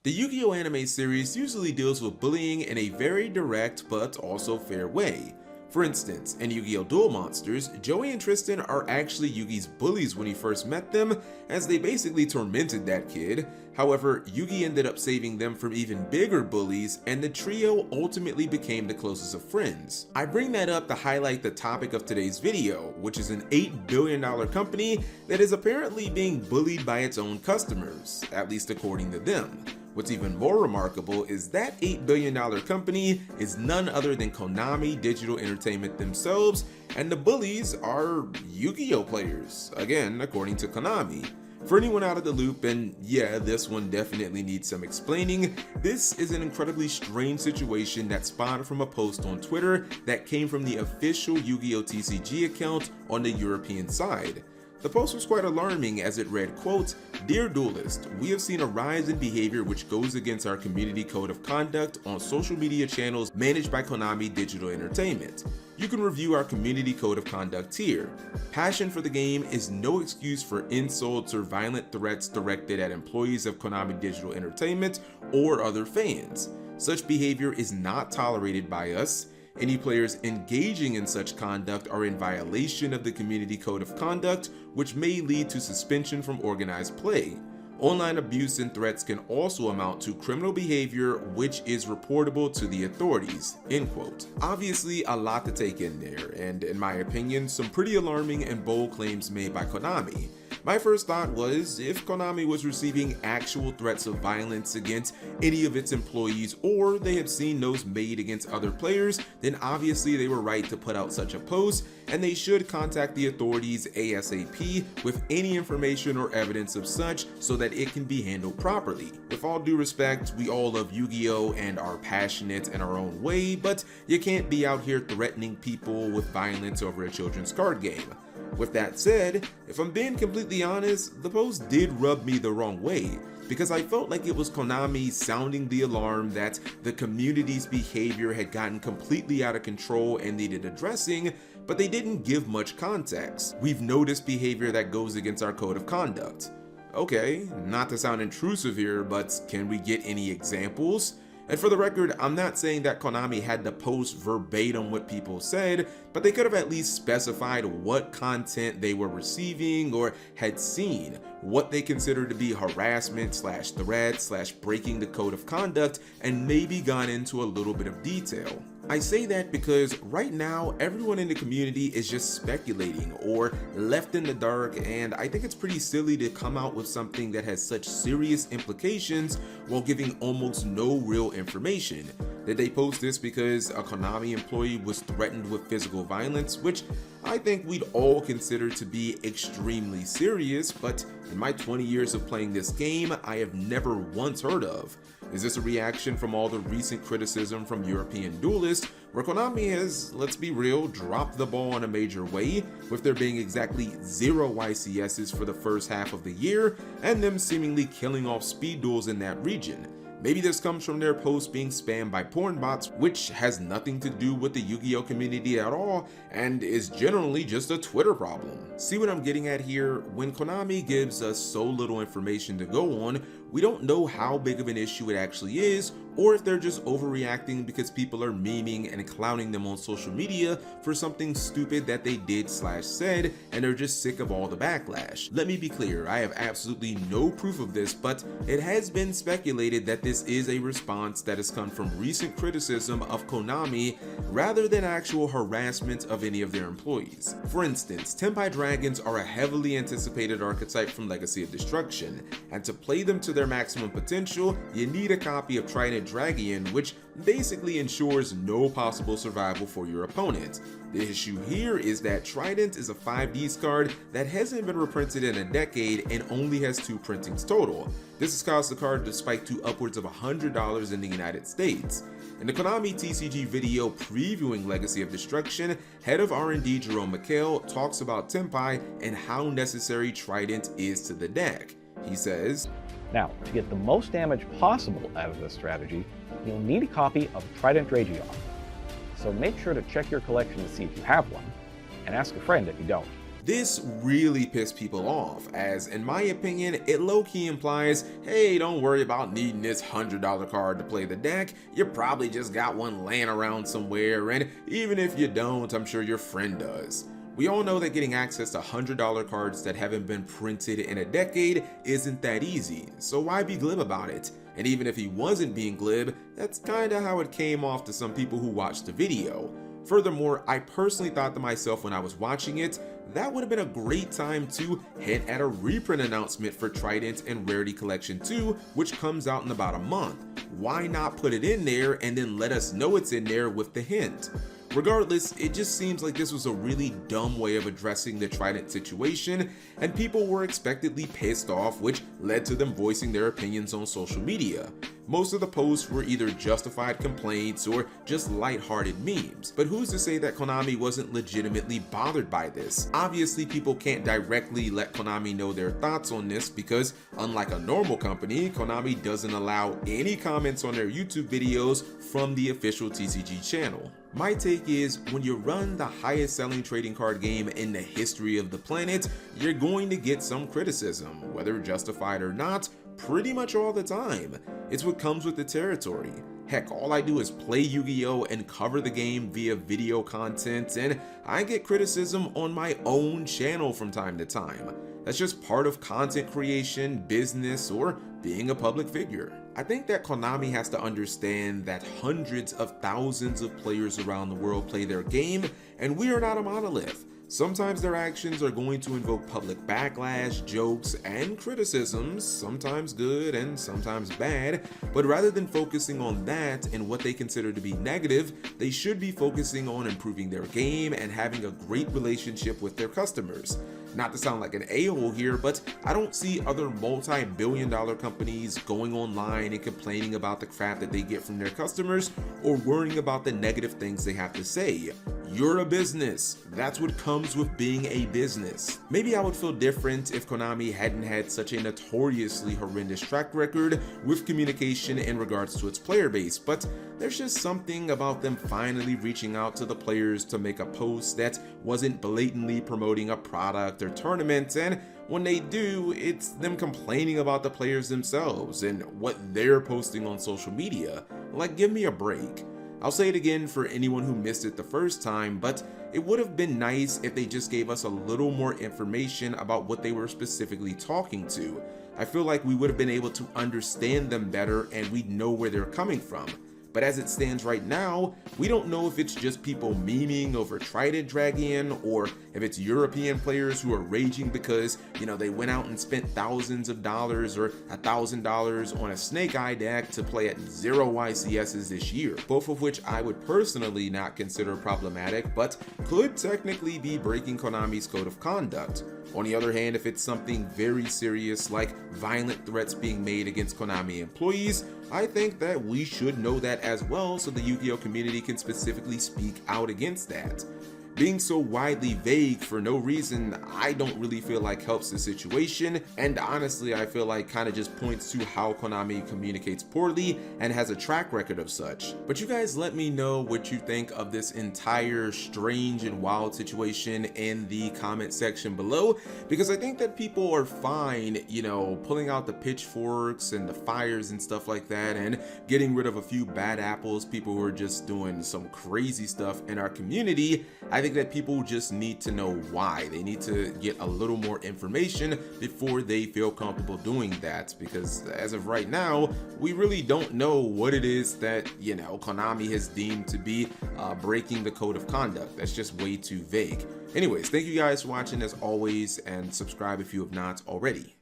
The Yu-Gi-Oh anime series usually deals with bullying in a very direct but also fair way. For instance, in Yu-Gi-Oh! Duel Monsters, Joey and Tristan are actually Yugi's bullies when he first met them, as they basically tormented that kid. However, Yugi ended up saving them from even bigger bullies, and the trio ultimately became the closest of friends. I bring that up to highlight the topic of today's video, which is an $8 billion company that is apparently being bullied by its own customers, at least according to them. What's even more remarkable is that $8 billion company is none other than Konami Digital Entertainment themselves, and the bullies are Yu-Gi-Oh players, again according to Konami. For anyone out of the loop, and yeah, this one definitely needs some explaining, this is an incredibly strange situation that spawned from a post on Twitter that came from the official Yu-Gi-Oh TCG account on the European side. The post was quite alarming as it read, quote, "Dear Duelist, we have seen a rise in behavior which goes against our community code of conduct on social media channels managed by Konami Digital Entertainment. You can review our community code of conduct here. Passion for the game is no excuse for insults or violent threats directed at employees of Konami Digital Entertainment or other fans. Such behavior is not tolerated by us. Any players engaging in such conduct are in violation of the community code of conduct, which may lead to suspension from organized play. Online abuse and threats can also amount to criminal behavior which is reportable to the authorities." End quote. Obviously a lot to take in there, and in my opinion, some pretty alarming and bold claims made by Konami. My first thought was, if Konami was receiving actual threats of violence against any of its employees, or they have seen those made against other players, then obviously they were right to put out such a post, and they should contact the authorities ASAP with any information or evidence of such so that it can be handled properly. With all due respect, we all love Yu-Gi-Oh! And are passionate in our own way, but you can't be out here threatening people with violence over a children's card game. With that said, if I'm being completely honest, the post did rub me the wrong way, because I felt like it was Konami sounding the alarm that the community's behavior had gotten completely out of control and needed addressing, but they didn't give much context. "We've noticed behavior that goes against our code of conduct." Okay, not to sound intrusive here, but can we get any examples? And for the record, I'm not saying that Konami had to post verbatim what people said, but they could have at least specified what content they were receiving or had seen, what they considered to be harassment slash threat slash breaking the code of conduct, and maybe gone into a little bit of detail. I say that because right now everyone in the community is just speculating or left in the dark, and I think it's pretty silly to come out with something that has such serious implications while giving almost no real information. Did they post this because a Konami employee was threatened with physical violence, which I think we'd all consider to be extremely serious, but in my 20 years of playing this game, I have never once heard of? Is this a reaction from all the recent criticism from European duelists, where Konami has, let's be real, dropped the ball in a major way, with there being exactly 0 YCSs for the first half of the year, and them seemingly killing off speed duels in that region? Maybe this comes from their posts being spammed by porn bots, which has nothing to do with the Yu-Gi-Oh community at all, and is generally just a Twitter problem. See what I'm getting at here? When Konami gives us so little information to go on, we don't know how big of an issue it actually is, or if they're just overreacting because people are memeing and clowning them on social media for something stupid that they did slash said, and they're just sick of all the backlash. Let me be clear, I have absolutely no proof of this, but it has been speculated that this is a response that has come from recent criticism of Konami rather than actual harassment of any of their employees. For instance, Tenpai Dragons are a heavily anticipated archetype from Legacy of Destruction, and to play them to their maximum potential, you need a copy of Trident Dragion, which basically ensures no possible survival for your opponent. The issue here is that Trident is a 5Ds card that hasn't been reprinted in a decade and only has 2 printings total. This has caused the card to spike to upwards of $100 in the United States. In the Konami TCG video previewing Legacy of Destruction, head of R&D Jerome McHale talks about Tenpai and how necessary Trident is to the deck. He says, "Now, to get the most damage possible out of this strategy, you'll need a copy of Trident Yugioh. So make sure to check your collection to see if you have one, and ask a friend if you don't." This really pissed people off, as in my opinion, it low-key implies, hey, don't worry about needing this $100 card to play the deck, you probably just got one laying around somewhere, and even if you don't, I'm sure your friend does. We all know that getting access to $100 cards that haven't been printed in a decade isn't that easy, so why be glib about it? And even if he wasn't being glib, that's kinda how it came off to some people who watched the video. Furthermore, I personally thought to myself when I was watching it, that would have been a great time to hint at a reprint announcement for Trident and Rarity Collection 2, which comes out in about a month. Why not put it in there and then let us know it's in there with the hint? Regardless, it just seems like this was a really dumb way of addressing the Trident situation, and people were expectedly pissed off, which led to them voicing their opinions on social media. Most of the posts were either justified complaints or just lighthearted memes, but who's to say that Konami wasn't legitimately bothered by this? Obviously, people can't directly let Konami know their thoughts on this because, unlike a normal company, Konami doesn't allow any comments on their YouTube videos from the official TCG channel. My take is, when you run the highest selling trading card game in the history of the planet, you're going to get some criticism, whether justified or not, pretty much all the time. It's what comes with the territory. Heck, all I do is play Yu-Gi-Oh! And cover the game via video content, and I get criticism on my own channel from time to time. That's just part of content creation, business, or being a public figure. I think that Konami has to understand that hundreds of thousands of players around the world play their game, and we are not a monolith. Sometimes their actions are going to invoke public backlash, jokes, and criticisms, sometimes good and sometimes bad, but rather than focusing on that and what they consider to be negative, they should be focusing on improving their game and having a great relationship with their customers. Not to sound like an a-hole here, but I don't see other multi-billion-dollar companies going online and complaining about the crap that they get from their customers or worrying about the negative things they have to say. You're a business. That's what comes with being a business. Maybe I would feel different if Konami hadn't had such a notoriously horrendous track record with communication in regards to its player base, but there's just something about them finally reaching out to the players to make a post that wasn't blatantly promoting a product or tournament, and when they do, it's them complaining about the players themselves and what they're posting on social media. Like, give me a break. I'll say it again for anyone who missed it the first time, but it would have been nice if they just gave us a little more information about what they were specifically talking to. I feel like we would have been able to understand them better and we'd know where they're coming from. But as it stands right now, we don't know if it's just people memeing over Trident Dragon or if it's European players who are raging because, they went out and spent thousands of dollars or $1,000 on a Snake Eye deck to play at 0 YCSs this year, both of which I would personally not consider problematic, but could technically be breaking Konami's code of conduct. On the other hand, if it's something very serious like violent threats being made against Konami employees, I think that we should know that as well so the Yu-Gi-Oh community can specifically speak out against that. Being so widely vague for no reason, I don't really feel like helps the situation, and honestly I feel like kind of just points to how Konami communicates poorly and has a track record of such. But you guys let me know what you think of this entire strange and wild situation in the comment section below, because I think that people are fine, pulling out the pitchforks and the fires and stuff like that and getting rid of a few bad apples, people who are just doing some crazy stuff in our community. I think that people just need to know why. They need to get a little more information before they feel comfortable doing that, because as of right now, we really don't know what it is that, Konami has deemed to be breaking the code of conduct. That's just way too vague. Anyways, thank you guys for watching as always, and subscribe if you have not already.